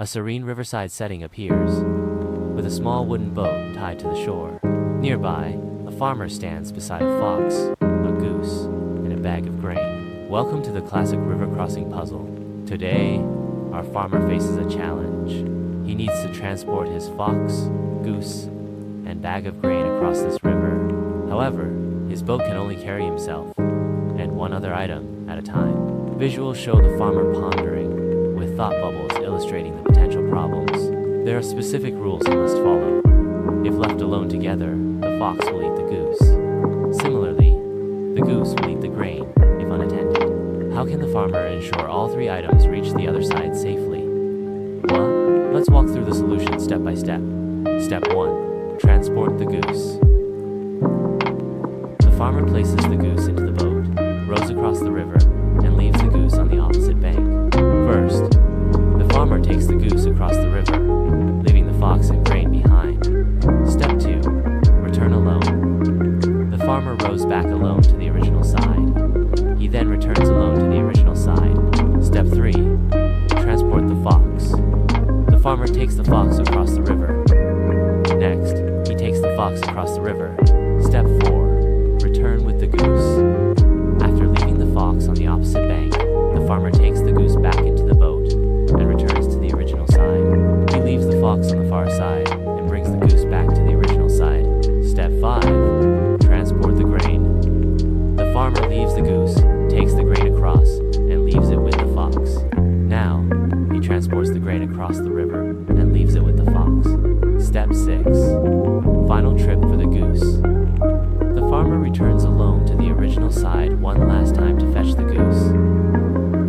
A serene riverside setting appears, with a small wooden boat tied to the shore. Nearby, a farmer stands beside a fox, a goose, and a bag of grain. Welcome to the classic river crossing puzzle. Today, our farmer faces a challenge. He needs to transport his fox, goose, and bag of grain across this river. However, his boat can only carry himself and one other item at a time. Visuals show the farmer pondering, with thought bubbles illustrating the potential problems. There are specific rules he must follow. If left alone together, the fox will eat the goose. Similarly, the goose will eat the grain if unattended. How can the farmer ensure all three items reach the other side safely? Well, let's walk through the solution step by step. Step 1. Transport the goose. The farmer places the goose into the boat, rows across the river, and leaves the goose on the opposite bank. First, the farmer takes the goose across the river, leaving the fox and grain behind. Step 2. Return alone. The farmer rows back alone to the original side. He then returns alone to the original side. Step 3. Transport the fox. The farmer takes the fox across the river. Next, he takes the fox across the river. Step 4. Return with the goose. After leaving the fox on the opposite bank, the farmer takes the goose back into the boat and returns to the original side. He leaves the fox on the far side and brings the goose back to the original side. Step 5. Transport the grain. The farmer leaves the goose, takes the grain across, and leaves it with the fox. Now, he transports the grain across the river and leaves it with the fox. Step 6. Final trip for the goose. The farmer returns alone to the original side one last time to fetch the goose.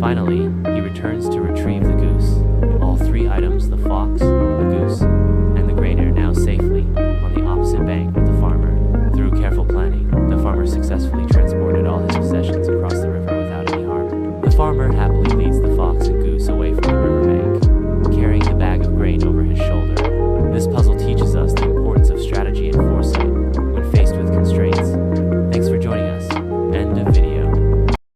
Finally, he returns to retrieve the goose. All three items, the fox, the goose, and the grain, are now safely on the opposite bank with the farmer. Through careful planning, the farmer successfully transported all his possessions across the river without any harm. The farmer happily